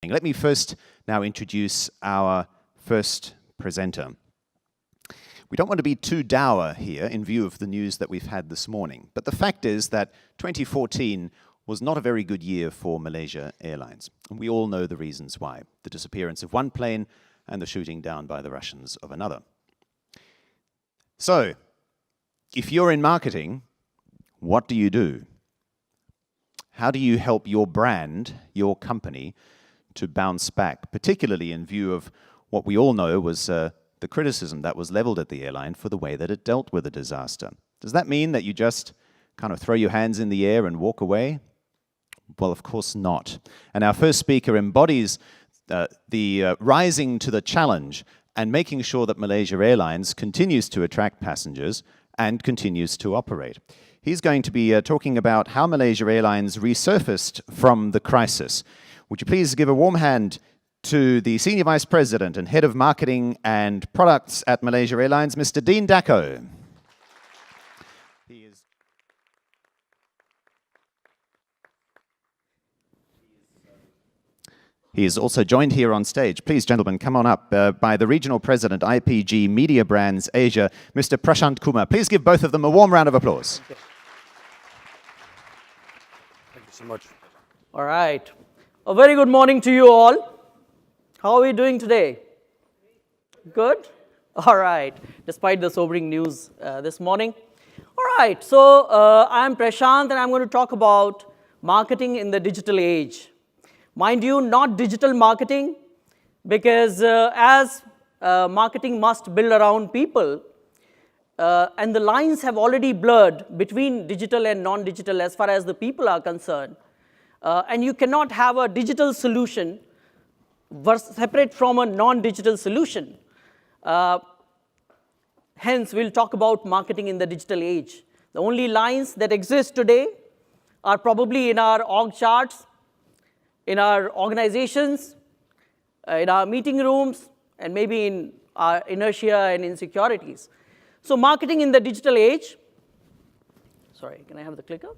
Let me first now introduce our first presenter. We don't want to be too dour here in view of the news that we've had this morning, but the fact is that 2014 was not a very good year for Malaysia Airlines, and we all know the reasons why. The disappearance of one plane and the shooting down by the Russians of another. So, if you're in marketing, what do you do? How do you help your brand, your company, to bounce back, particularly in view of what we all know was the criticism that was leveled at the airline for the way that it dealt with the disaster? Does that mean that you just kind of throw your hands in the air and walk away? Well, of course not. And our first speaker embodies the rising to the challenge and making sure that Malaysia Airlines continues to attract passengers and continues to operate. He's going to be talking about how Malaysia Airlines resurfaced from the crisis. Would you please give a warm hand to the Senior Vice President and Head of Marketing and Products at Malaysia Airlines, Mr. Dean Dacko. He is also joined here on stage, please gentlemen, come on up, by the Regional President, IPG Mediabrands Asia, Mr. Prashant Kumar. Please give both of them a warm round of applause. Thank you so much. All right. A very good morning to you all. How are we doing today? Good? All right, despite the sobering news this morning. All right, so I'm Prashant and I'm going to talk about marketing in the digital age. Mind you, not digital marketing, because as marketing must build around people, and the lines have already blurred between digital and non-digital as far as the people are concerned. And you cannot have a digital solution separate from a non-digital solution. Hence, we'll talk about marketing in the digital age. The only lines that exist today are probably in our org charts, in our organizations, in our meeting rooms, and maybe in our inertia and insecurities. So marketing in the digital age. Sorry, can I have the clicker?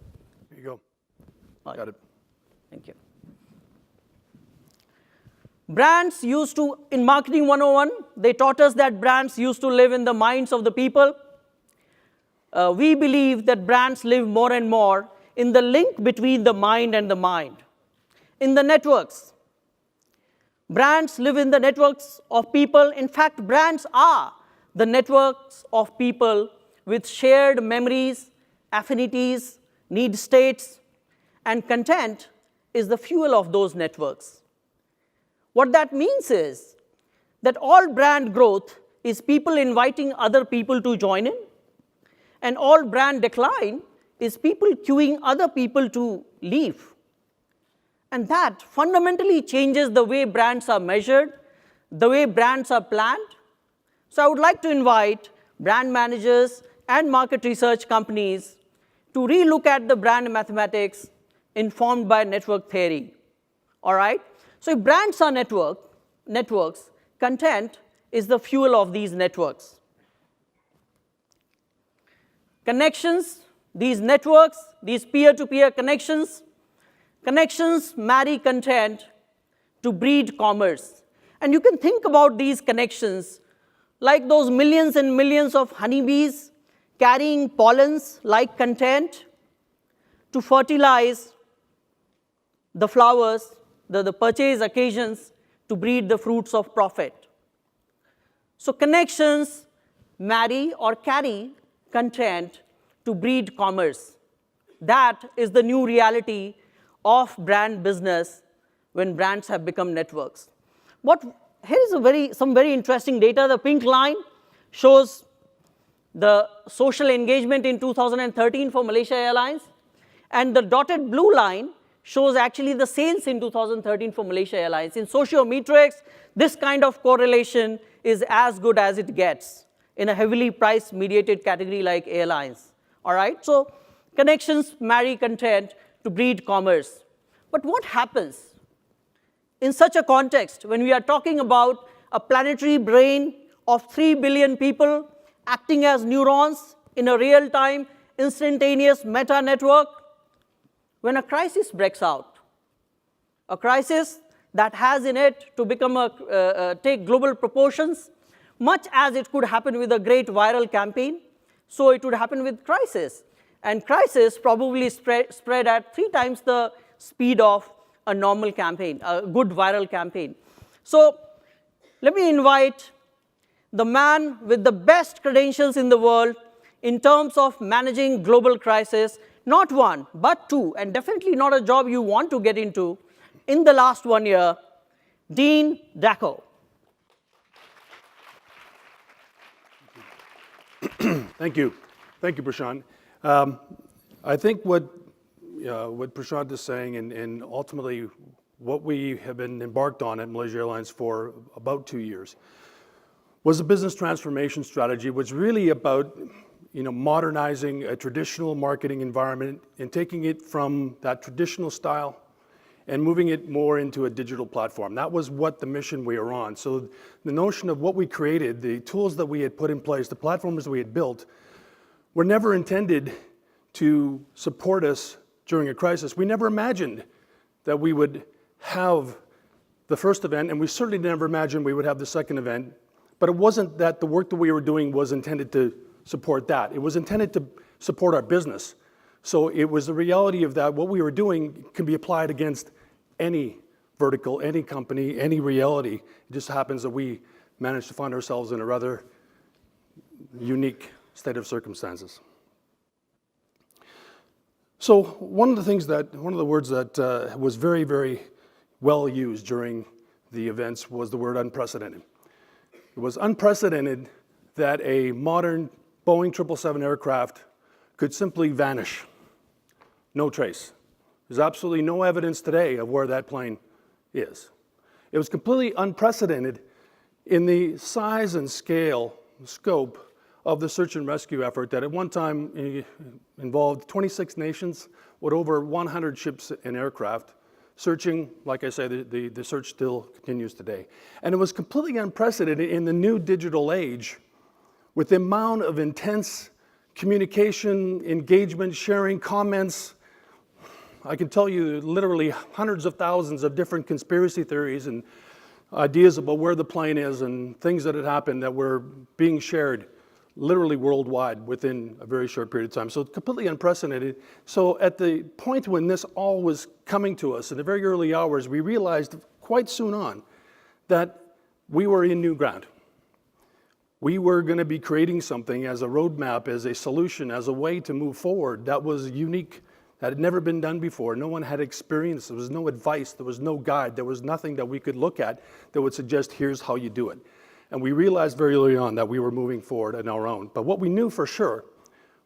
Here you go. Oh, Got it. Thank you. Brands used to, in Marketing 101, they taught us that brands used to live in the minds of the people. We believe that brands live more and more in the link between the mind and the mind. In the networks. Brands live in the networks of people. In fact, brands are the networks of people with shared memories, affinities, need states, and content is the fuel of those networks. What that means is that all brand growth is people inviting other people to join in, and all brand decline is people queuing other people to leave. And that fundamentally changes the way brands are measured, the way brands are planned. So I would like to invite brand managers and market research companies to relook at the brand mathematics informed by network theory. All right? So if brands are networks, content is the fuel of these networks. Connections, these networks, these peer-to-peer connections marry content to breed commerce. And you can think about these connections like those millions and millions of honeybees carrying pollens like content to fertilize the flowers, the purchase occasions to breed the fruits of profit. So connections marry or carry content to breed commerce. That is the new reality of brand business when brands have become networks. Here is some very interesting data. The pink line shows the social engagement in 2013 for Malaysia Airlines, and the dotted blue line shows actually the sales in 2013 for Malaysia Airlines. In sociometrics, this kind of correlation is as good as it gets in a heavily price-mediated category like airlines. All right? So connections marry content to breed commerce. But what happens in such a context when we are talking about a planetary brain of 3 billion people acting as neurons in a real-time, instantaneous meta-network? When a crisis breaks out, a crisis that has in it to become take global proportions, much as it could happen with a great viral campaign, so it would happen with crisis. And crisis probably spread at 3 times the speed of a normal campaign, a good viral campaign. So let me invite the man with the best credentials in the world in terms of managing global crisis, not one, but 2, and definitely not a job you want to get into, in the last 1 year, Dean Dacko. Thank you. Thank you, Prashant. I think what Prashant is saying, and ultimately what we have been embarked on at Malaysia Airlines for about 2 years, was a business transformation strategy, was really about modernizing a traditional marketing environment and taking it from that traditional style and moving it more into a digital platform. That was what the mission we were on. So the notion of what we created, the tools that we had put in place, the platforms that we had built, were never intended to support us during a crisis. We never imagined that we would have the first event, and we certainly never imagined we would have the second event. But it wasn't that the work that we were doing was intended to support that. It was intended to support our business. So it was the reality of that what we were doing can be applied against any vertical, any company, any reality. It just happens that we managed to find ourselves in a rather unique state of circumstances. So one of the words that was very, very well used during the events was the word unprecedented. It was unprecedented that a modern Boeing 777 aircraft could simply vanish, no trace. There's absolutely no evidence today of where that plane is. It was completely unprecedented in the size and scale, scope of the search and rescue effort that at one time involved 26 nations with over 100 ships and aircraft searching. Like I say, the search still continues today. And it was completely unprecedented in the new digital age with the amount of intense communication, engagement, sharing, comments. I can tell you literally hundreds of thousands of different conspiracy theories and ideas about where the plane is and things that had happened that were being shared literally worldwide within a very short period of time. So completely unprecedented. So at the point when this all was coming to us in the very early hours, we realized quite soon on that we were in new ground. We were going to be creating something as a roadmap, as a solution, as a way to move forward that was unique, that had never been done before. No one had experience. There was no advice. There was no guide. There was nothing that we could look at that would suggest, here's how you do it. And we realized very early on that we were moving forward on our own. But what we knew for sure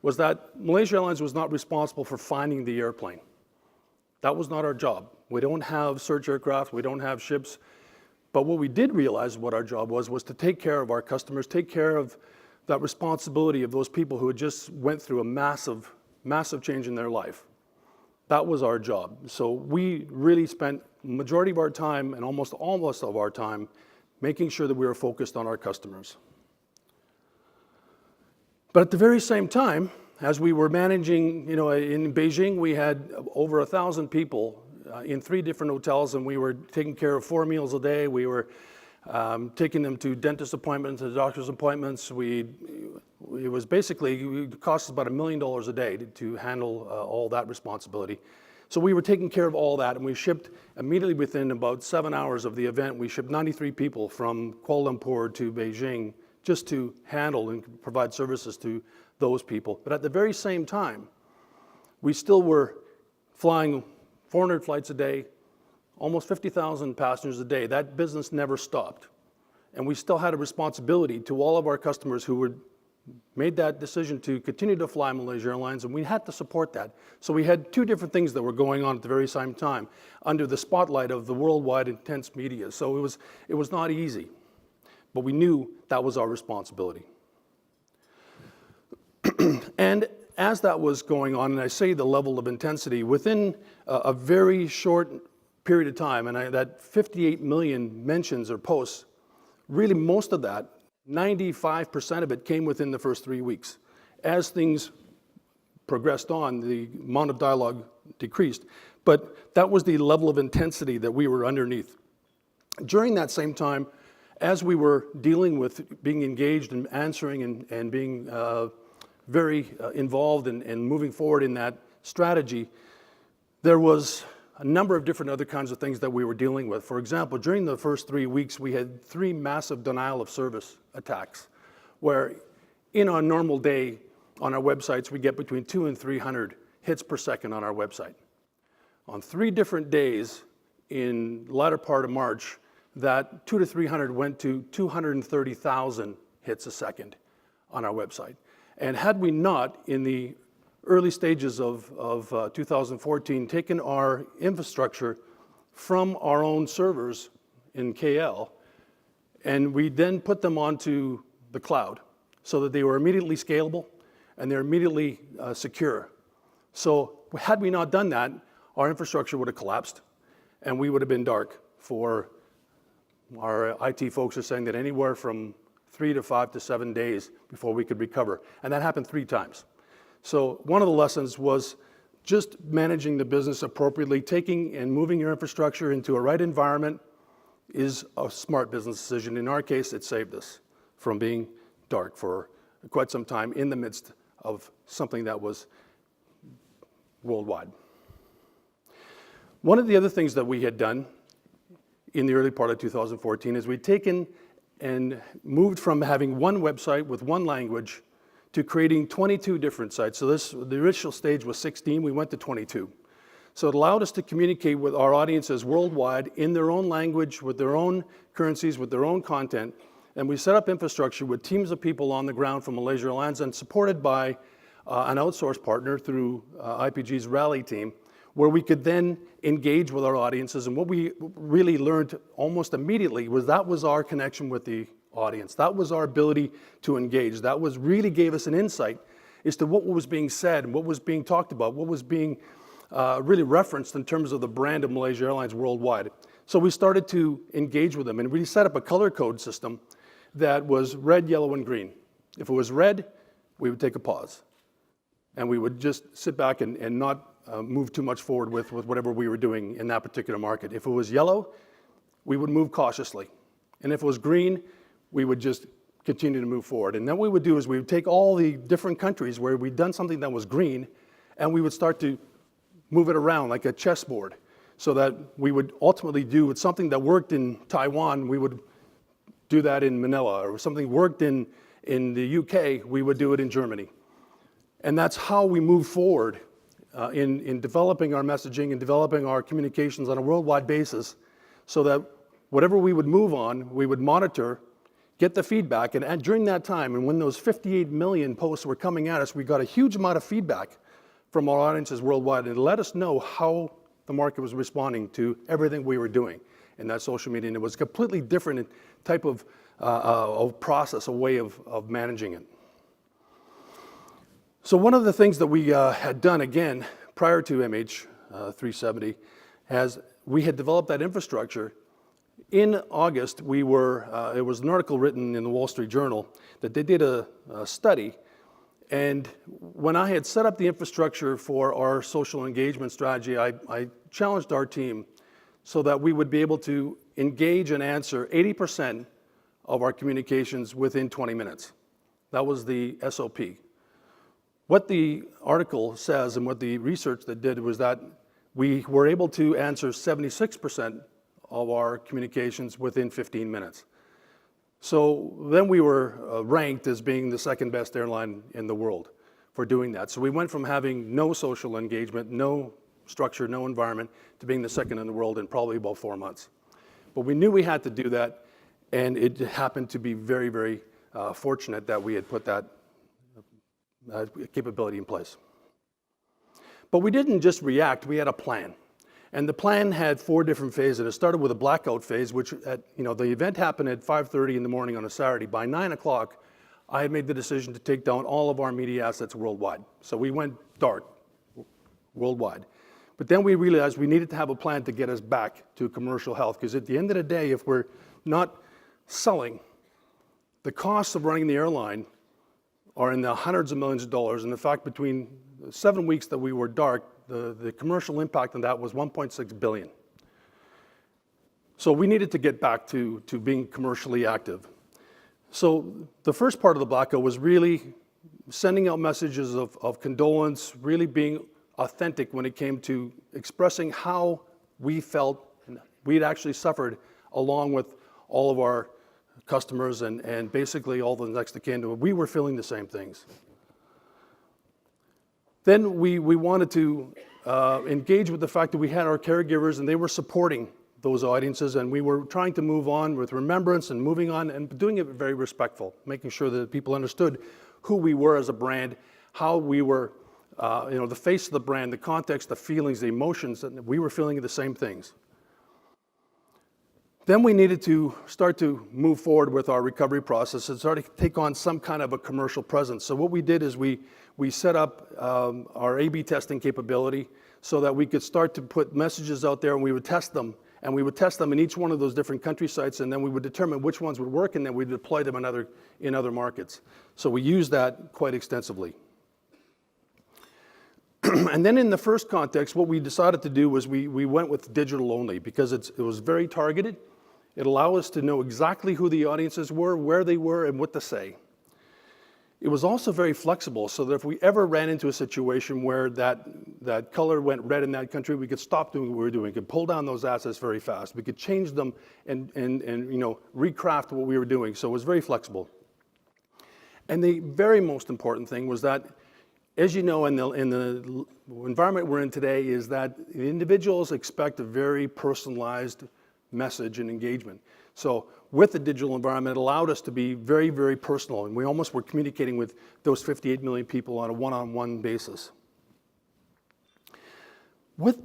was that Malaysia Airlines was not responsible for finding the airplane. That was not our job. We don't have search aircraft. We don't have ships. But what we did realize what our job was to take care of our customers, take care of that responsibility of those people who had just went through a massive, massive change in their life. That was our job. So we really spent the majority of our time and almost of our time making sure that we were focused on our customers. But at the very same time, as we were managing, in Beijing, we had over 1,000 people in 3 different hotels, and we were taking care of 4 meals a day. We were taking them to dentist appointments, to doctor's appointments. It cost us about $1 million a day to handle all that responsibility. So we were taking care of all that, and we shipped immediately within about 7 hours of the event. We shipped 93 people from Kuala Lumpur to Beijing just to handle and provide services to those people. But at the very same time, we still were flying 400 flights a day, almost 50,000 passengers a day. That business never stopped. And we still had a responsibility to all of our customers who were made that decision to continue to fly Malaysia Airlines, and we had to support that. So we had 2 different things that were going on at the very same time under the spotlight of the worldwide intense media. So it was not easy, but we knew that was our responsibility. And as that was going on, and I say the level of intensity, within a very short period of time, and that 58 million mentions or posts, really most of that, 95% of it came within the first 3 weeks. As things progressed on, the amount of dialogue decreased, but that was the level of intensity that we were underneath. During that same time, as we were dealing with being engaged and answering and being very involved and moving forward in that strategy, there was a number of different other kinds of things that we were dealing with. For example, during the first 3 weeks, we had 3 massive denial of service attacks, where in a normal day on our websites, we get between 200 and 300 hits per second on our website. On 3 different days in the latter part of March, that 200 to 300 went to 230,000 hits a second on our website. And had we not, in the early stages of 2014, taken our infrastructure from our own servers in KL, and we then put them onto the cloud so that they were immediately scalable and they're immediately secure. So had we not done that, our infrastructure would have collapsed and we would have been dark for, our IT folks are saying that anywhere from 3 to 5 to 7 days before we could recover. And that happened 3 times. So one of the lessons was just managing the business appropriately, taking and moving your infrastructure into a right environment is a smart business decision. In our case, it saved us from being dark for quite some time in the midst of something that was worldwide. One of the other things that we had done in the early part of 2014 is we'd taken and moved from having one website with one language to creating 22 different sites. So the initial stage was 16, we went to 22. So it allowed us to communicate with our audiences worldwide in their own language, with their own currencies, with their own content. And we set up infrastructure with teams of people on the ground from Malaysia Airlines and supported by an outsourced partner through IPG's Rally team, where we could then engage with our audiences. And what we really learned almost immediately was that was our connection with the audience. That was our ability to engage. That was really gave us an insight as to what was being said, what was being talked about, what was being really referenced in terms of the brand of Malaysia Airlines worldwide. So we started to engage with them, and we set up a color code system that was red, yellow, and green. If it was red, we would take a pause, and we would just sit back and not move too much forward with whatever we were doing in that particular market. If it was yellow, we would move cautiously. And if it was green, we would just continue to move forward. And then what we would do is we would take all the different countries where we'd done something that was green, and we would start to move it around like a chessboard, so that we would ultimately do with something that worked in Taiwan, we would do that in Manila, or something worked in the UK, we would do it in Germany. And that's how we move forward in developing our messaging and developing our communications on a worldwide basis, so that whatever we would move on, we would monitor, get the feedback, and during that time, and when those 58 million posts were coming at us, we got a huge amount of feedback from our audiences worldwide, and it let us know how the market was responding to everything we were doing in that social media, and it was a completely different type of process, a way of managing it. So one of the things that we had done, again, prior to MH370, we had developed that infrastructure. In August, it was an article written in the Wall Street Journal that they did a study, and when I had set up the infrastructure for our social engagement strategy, I challenged our team so that we would be able to engage and answer 80% of our communications within 20 minutes. That was the SOP. What the article says and what the research that did was that we were able to answer 76% of our communications within 15 minutes. So then we were ranked as being the second best airline in the world for doing that. So we went from having no social engagement, no structure, no environment, to being the second in the world in probably about 4 months. But we knew we had to do that, and it happened to be very, very fortunate that we had put that capability in place. But we didn't just react, we had a plan. And the plan had 4 different phases. It started with a blackout phase, which the event happened at 5:30 in the morning on a Saturday. By 9 o'clock, I had made the decision to take down all of our media assets worldwide. So we went dark worldwide. But then we realized we needed to have a plan to get us back to commercial health, because at the end of the day, if we're not selling, the costs of running the airline are in the hundreds of millions of dollars. And in fact, between 7 weeks that we were dark, the commercial impact on that was $1.6 billion. So we needed to get back to being commercially active. So the first part of the Blackout was really sending out messages of condolence, really being authentic when it came to expressing how we felt we'd actually suffered, along with all of our customers and basically all the next of kin. We were feeling the same things. Then we wanted to engage with the fact that we had our caregivers and they were supporting those audiences, and we were trying to move on with remembrance and moving on and doing it very respectful, making sure that people understood who we were as a brand, how we were, the face of the brand, the context, the feelings, the emotions, and we were feeling the same things. Then we needed to start to move forward with our recovery process and start to take on some kind of a commercial presence. So what we did is we set up our A/B testing capability so that we could start to put messages out there, and we would test them. And we would test them in each one of those different country sites, and then we would determine which ones would work, and then we'd deploy them in other markets. So we used that quite extensively. And then in the first context, what we decided to do was we went with digital only, because it was very targeted. It allowed us to know exactly who the audiences were, where they were, and what to say. It was also very flexible, so that if we ever ran into a situation where that color went red in that country, we could stop doing what we were doing. We could pull down those assets very fast. We could change them and recraft what we were doing. So it was very flexible. And the very most important thing was that, as you know, in the environment we're in today, is that the individuals expect a very personalized message and engagement. So with the digital environment, it allowed us to be very, very personal, and we almost were communicating with those 58 million people on a one-on-one basis. With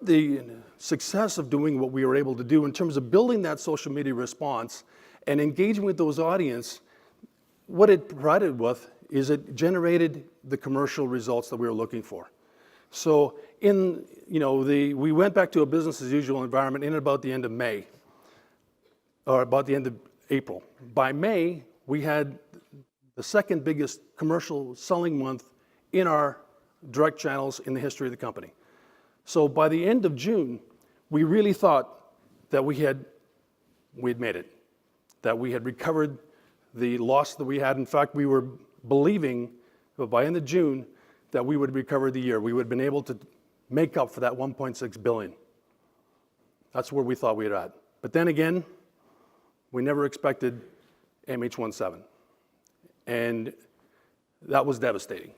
the success of doing what we were able to do in terms of building that social media response and engaging with those audience, what it provided with is it generated the commercial results that we were looking for. So we went back to a business as usual environment in about the end of May, or about the end of April. By May, we had the second biggest commercial selling month in our direct channels in the history of the company. So by the end of June, we really thought that we had made it, that we had recovered the loss that we had. In fact, we were believing that by end of June that we would recover the year. We would have been able to make up for that $1.6 billion. That's where we thought we were at. But then again, we never expected MH17. And that was devastating.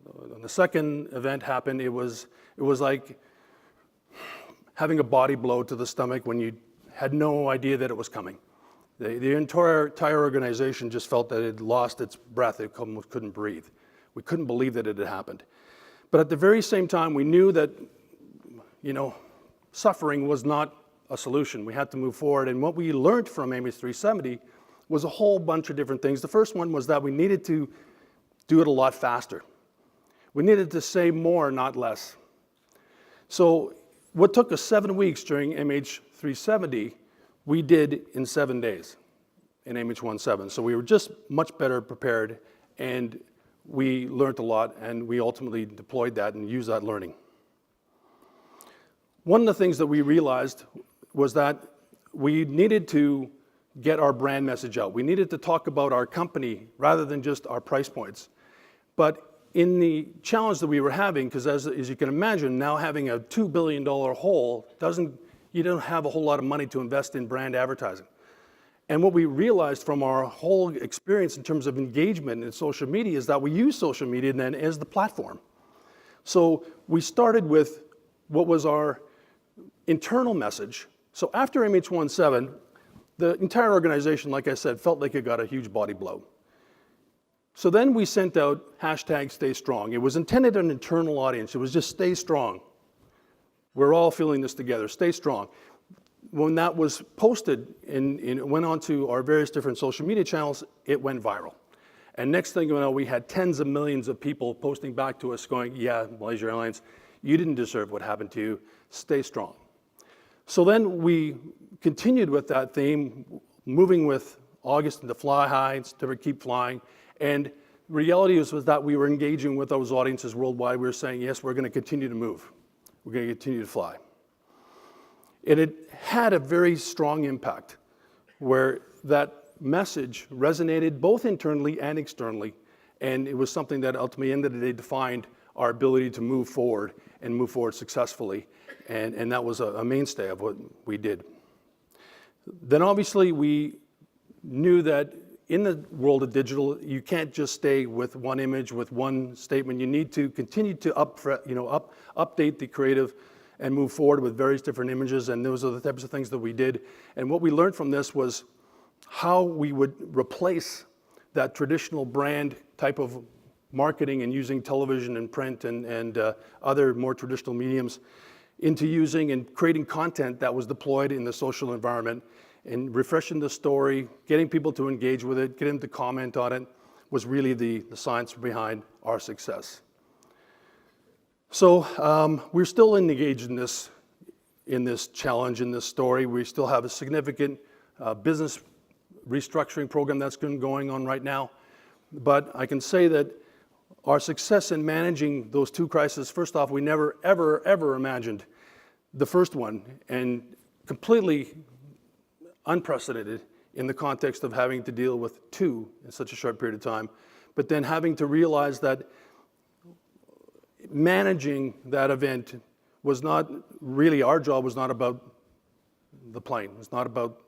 When the second event happened, it was like having a body blow to the stomach when you had no idea that it was coming. The entire organization just felt that it had lost its breath. It couldn't breathe. We couldn't believe that it had happened. But at the very same time, we knew that, suffering was not a solution. We had to move forward. And what we learned from MH370 was a whole bunch of different things. The first one was that we needed to do it a lot faster. We needed to say more, not less. So what took us 7 weeks during MH370, we did in 7 days in MH17. So we were just much better prepared, and we learned a lot, and we ultimately deployed that and used that learning. One of the things that we realized was that we needed to get our brand message out. We needed to talk about our company rather than just our price points. But in the challenge that we were having, because as you can imagine, now having a $2 billion hole, you don't have a whole lot of money to invest in brand advertising. And what we realized from our whole experience in terms of engagement in social media is that we use social media then as the platform. So we started with what was our internal message. So after MH17, the entire organization, like I said, felt like it got a huge body blow. So then we sent out #StayStrong. It was intended an internal audience. It was just stay strong. We're all feeling this together. Stay strong. When that was posted and it went onto our various different social media channels, it went viral. And next thing you know, we had tens of millions of people posting back to us going, yeah, Malaysia Airlines, you didn't deserve what happened to you. Stay strong. So then we continued with that theme, moving with August into Fly High, to keep flying. And the reality was that we were engaging with those audiences worldwide. We were saying, yes, we're going to continue to move. We're going to continue to fly. And it had a very strong impact where that message resonated both internally and externally. And it was something that ultimately, end of the day, defined our ability to move forward and move forward successfully. And that was a mainstay of what we did. Then obviously we knew that in the world of digital, you can't just stay with one image, with one statement. You need to continue to update the creative and move forward with various different images, and those are the types of things that we did. And what we learned from this was how we would replace that traditional brand type of marketing and using television and print and other more traditional mediums into using and creating content that was deployed in the social environment, and refreshing the story, getting people to engage with it, getting them to comment on it, was really the science behind our success. So we're still engaged in this challenge, in this story. We still have a significant business restructuring program that's been going on right now. But I can say that our success in managing those two crises, first off, we never, ever, ever imagined the first one, and completely unprecedented in the context of having to deal with two in such a short period of time. But then having to realize that managing that event was not really, our job was not about the plane. It was not about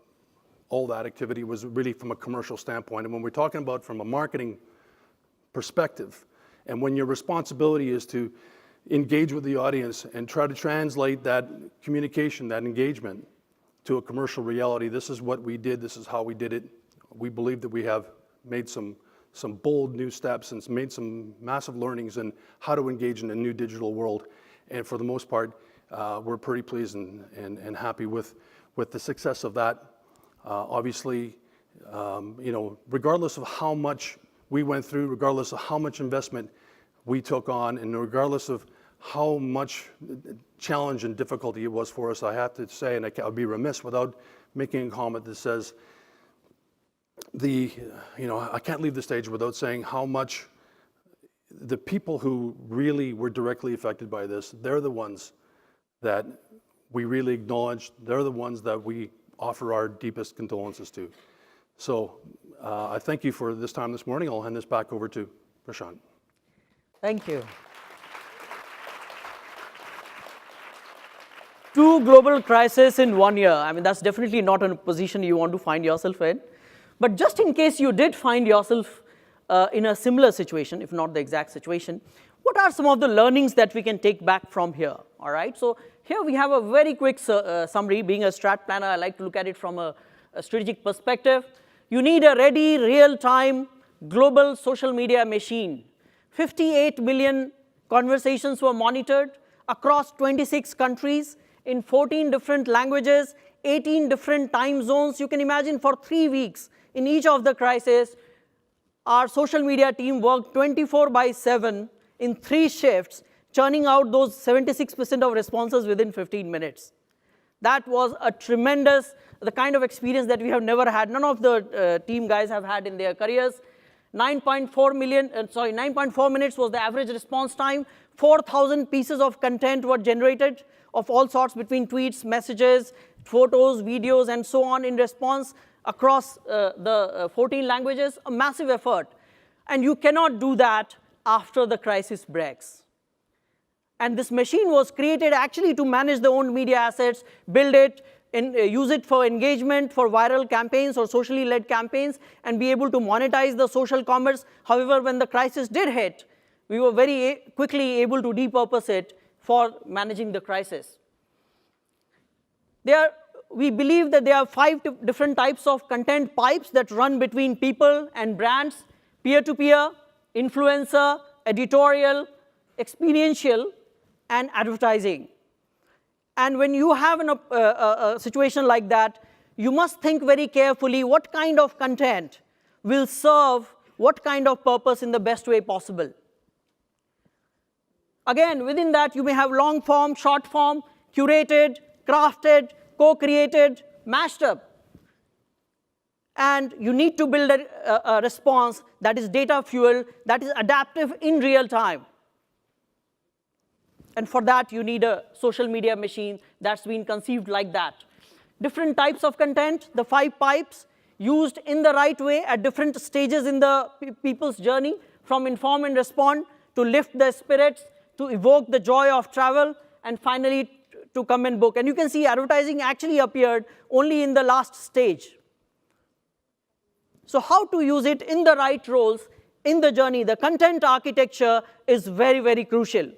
all that activity. It was really from a commercial standpoint. And when we're talking about from a marketing perspective, and when your responsibility is to engage with the audience and try to translate that communication, that engagement, to a commercial reality, this is what we did, this is how we did it. We believe that we have made some bold new steps and made some massive learnings in how to engage in a new digital world. And for the most part, we're pretty pleased and happy with the success of that. Obviously, regardless of how much we went through, regardless of how much investment we took on, and regardless of how much challenge and difficulty it was for us, I have to say, and I would be remiss without making a comment that says, I can't leave the stage without saying how much the people who really were directly affected by this, they're the ones that we really acknowledge. They're the ones that we offer our deepest condolences to. So I thank you for this time this morning. I'll hand this back over to Prashant. Thank you. Two global crises in 1 year. I mean, that's definitely not a position you want to find yourself in. But just in case you did find yourself in a similar situation, if not the exact situation, what are some of the learnings that we can take back from here? All right. So here we have a very quick summary. Being a strat planner, I like to look at it from a strategic perspective. You need a ready, real-time, global social media machine. 58 million conversations were monitored across 26 countries in 14 different languages, 18 different time zones. You can imagine for 3 weeks in each of the crises, our social media team worked 24/7 in 3 shifts, churning out those 76% of responses within 15 minutes. That was a tremendous, the kind of experience that we have never had. None of the team guys have had in their careers. 9.4 minutes was the average response time. 4,000 pieces of content were generated of all sorts between tweets, messages, photos, videos, and so on in response across the 14 languages, a massive effort. And you cannot do that after the crisis breaks. And this machine was created actually to manage their own media assets, build it, use it for engagement, for viral campaigns or socially led campaigns, and be able to monetize the social commerce. However, when the crisis did hit, we were very quickly able to repurpose it for managing the crisis. We believe that there are 5 different types of content pipes that run between people and brands: peer-to-peer, influencer, editorial, experiential, and advertising. And when you have a situation like that, you must think very carefully what kind of content will serve what kind of purpose in the best way possible. Again, within that, you may have long form, short form, curated, crafted, co-created, mashed up. And you need to build a response that is data fueled, that is adaptive in real time. And for that, you need a social media machine that's been conceived like that. Different types of content, the 5 pipes, used in the right way at different stages in the people's journey, from inform and respond, to lift their spirits, to evoke the joy of travel, and finally to come and book. And you can see advertising actually appeared only in the last stage. So how to use it in the right roles in the journey? The content architecture is very, very crucial.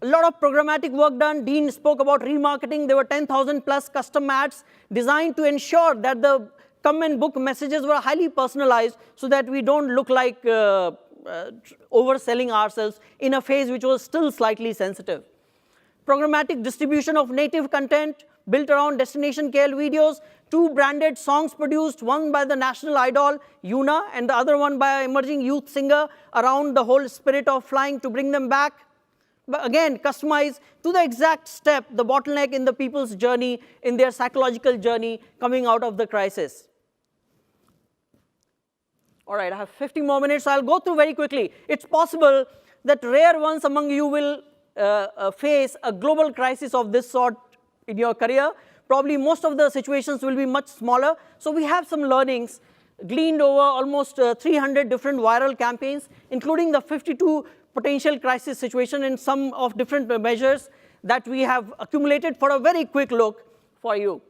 A lot of programmatic work done. Dean spoke about remarketing. There were 10,000 plus custom ads designed to ensure that the come and book messages were highly personalized so that we don't look like overselling ourselves in a phase which was still slightly sensitive. Programmatic distribution of native content built around destination KL videos, 2 branded songs produced, one by the national idol, Yuna, and the other one by an emerging youth singer around the whole spirit of flying to bring them back. But again, customized to the exact step, the bottleneck in the people's journey, in their psychological journey coming out of the crisis. All right, I have 50 more minutes, so I'll go through very quickly. It's possible that rare ones among you will face a global crisis of this sort in your career. Probably most of the situations will be much smaller. So we have some learnings gleaned over almost 300 different viral campaigns, including the 52 potential crisis situation in some of different measures that we have accumulated for a very quick look for you.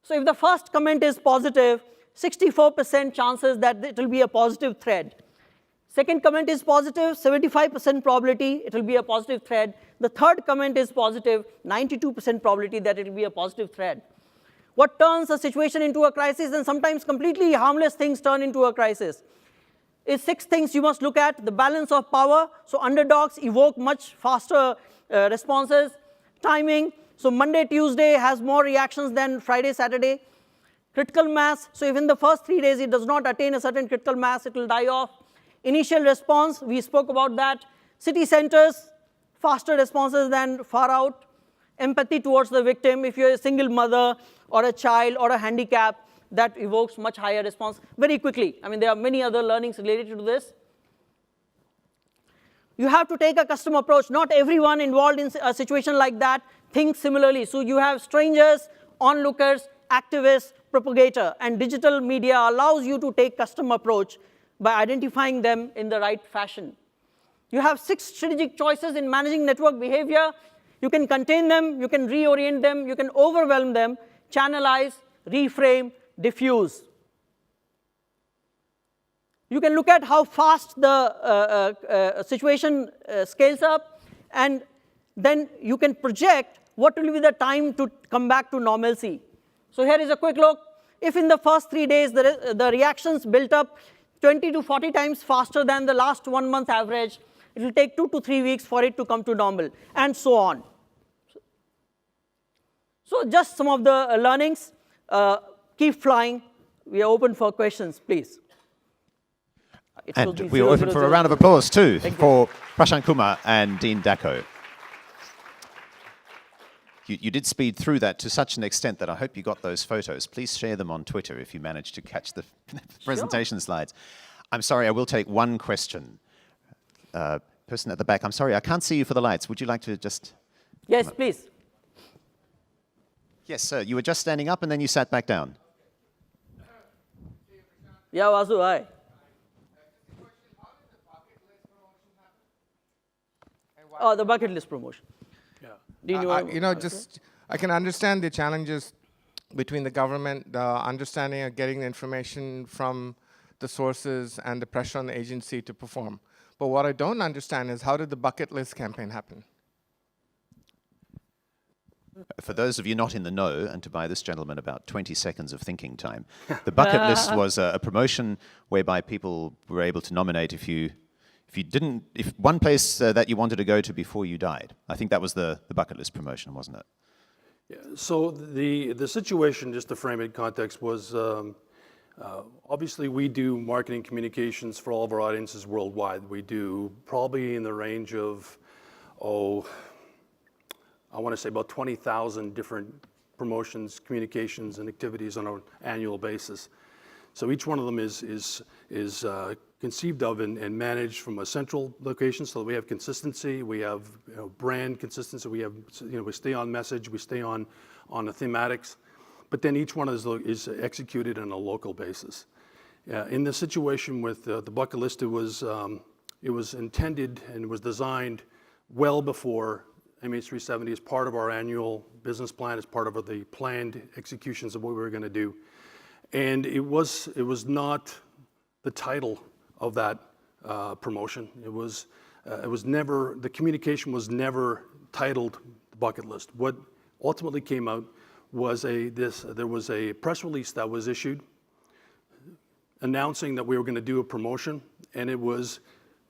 So if the first comment is positive, 64% chances that it will be a positive thread. Second comment is positive, 75% probability it will be a positive thread. The third comment is positive, 92% probability that it will be a positive thread. What turns a situation into a crisis, and sometimes completely harmless things turn into a crisis, is 6 things you must look at. The balance of power, so underdogs evoke much faster responses. Timing, so Monday, Tuesday has more reactions than Friday, Saturday. Critical mass, so if in the first 3 days it does not attain a certain critical mass, it will die off. Initial response, we spoke about that. City centers, faster responses than far out. Empathy towards the victim, if you're a single mother or a child or a handicap, that evokes much higher response very quickly. I mean, there are many other learnings related to this. You have to take a custom approach. Not everyone involved in a situation like that thinks similarly. So you have strangers, onlookers, activists, propagator, and digital media allows you to take custom approach by identifying them in the right fashion. You have 6 strategic choices in managing network behavior. You can contain them, you can reorient them, you can overwhelm them, channelize, reframe, diffuse. You can look at how fast the situation scales up, and then you can project what will be the time to come back to normalcy. So here is a quick look. If in the first 3 days the reactions built up 20 to 40 times faster than the last 1 month average, it will take 2 to 3 weeks for it to come to normal, and so on. So just some of the learnings. Keep flying. We are open for questions, please. And we are open for a round of applause too for Prashant, Kumar and Dean Dacko. You did speed through that to such an extent that I hope you got those photos. Please share them on Twitter if you managed to catch the presentation slides. I'm sorry, I will take one question. Person at the back, I'm sorry, I can't see you for the lights. Would you like to just... Yes, please. Yes, sir. You were just standing up and then you sat back down. Yeah, Vasu, hi. Oh, the bucket list promotion. Yeah. I can understand the challenges between the government, the understanding of getting the information from the sources and the pressure on the agency to perform. But what I don't understand is how did the bucket list campaign happen? For those of you not in the know, and to buy this gentleman about 20 seconds of thinking time, the bucket list was a promotion whereby people were able to nominate if one place that you wanted to go to before you died. I think that was the bucket list promotion, wasn't it? Yeah, so the situation, just to frame it in context, was obviously we do marketing communications for all of our audiences worldwide. We do probably in the range of, I want to say about 20,000 different promotions, communications, and activities on an annual basis. So each one of them is conceived of and managed from a central location so that we have consistency, we have brand consistency, we have we stay on message, we stay on the thematics, but then each one is executed on a local basis. In the situation with the bucket list, it was intended and was designed well before MH370 as part of our annual business plan, as part of the planned executions of what we were going to do. And it was not the title of that promotion. It was never, the communication was never titled the bucket list. What ultimately came out was there was a press release that was issued announcing that we were going to do a promotion, and it was,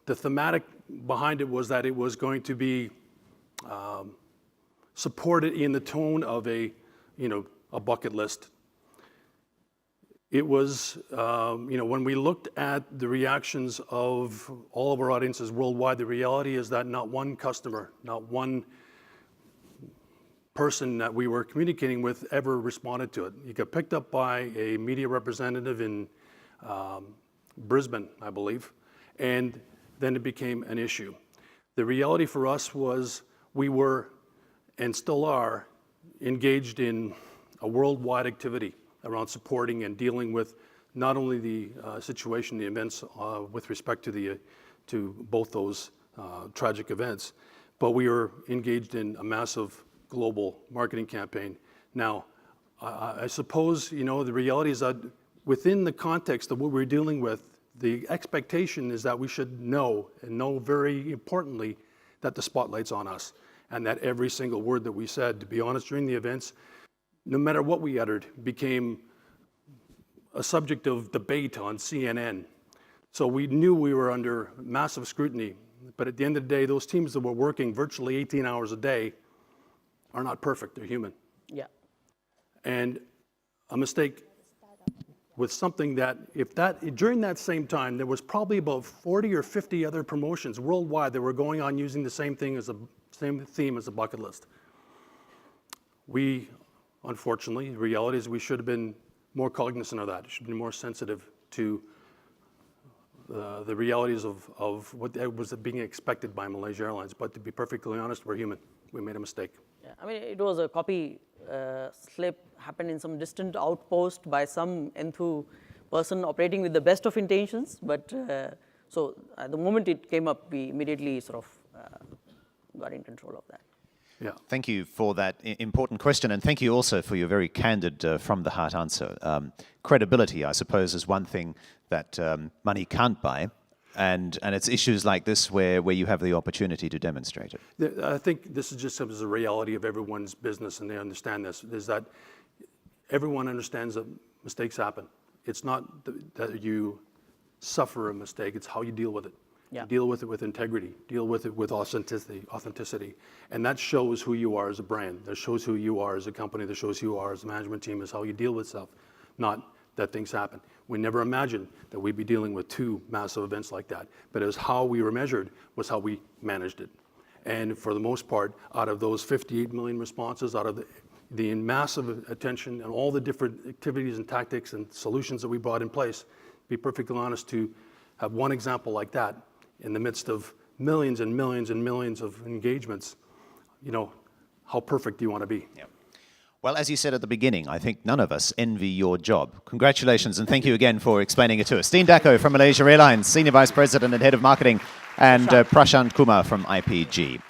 the thematic behind it was that it was going to be supported in the tone of a bucket list. It was, when we looked at the reactions of all of our audiences worldwide, the reality is that not one customer, not one person that we were communicating with ever responded to it. You got picked up by a media representative in Brisbane, I believe, and then it became an issue. The reality for us was we were, and still are, engaged in a worldwide activity around supporting and dealing with not only the situation, the events with respect to both those tragic events, but we were engaged in a massive global marketing campaign. Now, I suppose, the reality is that within the context of what we're dealing with, the expectation is that we should know, and know very importantly, that the spotlight's on us, and that every single word that we said, to be honest, during the events, no matter what we uttered, became a subject of debate on CNN. So we knew we were under massive scrutiny, but at the end of the day, those teams that were working virtually 18 hours a day are not perfect, they're human. Yeah. And a mistake with something that, during that same time, there was probably about 40 or 50 other promotions worldwide that were going on using the same theme as the bucket list. We, unfortunately, the reality is we should have been more cognizant of that. Should be more sensitive to the realities of what was being expected by Malaysia Airlines. But to be perfectly honest, we're human. We made a mistake. Yeah, I mean, it was a copy slip happened in some distant outpost by some enthu person operating with the best of intentions. But so at the moment it came up, we immediately sort of got in control of that. Yeah. Thank you for that important question, and thank you also for your very candid, from-the-heart answer. Credibility, I suppose, is one thing that money can't buy, and it's issues like this where you have the opportunity to demonstrate it. I think this is just a reality of everyone's business, and they understand this, is that everyone understands that mistakes happen. It's not that you suffer a mistake, it's how you deal with it. Yeah. Deal with it with integrity, deal with it with authenticity. And that shows who you are as a brand. That shows who you are as a company. That shows who you are as a management team, is how you deal with stuff, not that things happen. We never imagined that we'd be dealing with two massive events like that. But it was how we were measured, was how we managed it. And for the most part, out of those 58 million responses, out of the massive attention and all the different activities and tactics and solutions that we brought in place, to be perfectly honest, to have one example like that in the midst of millions and millions and millions of engagements, how perfect do you want to be? Yeah. Well, as you said at the beginning, I think none of us envy your job. Congratulations, and thank you again for explaining it to us. Dean Dacko from Malaysia Airlines, Senior Vice President and Head of Marketing, and Prashant Kumar from IPG.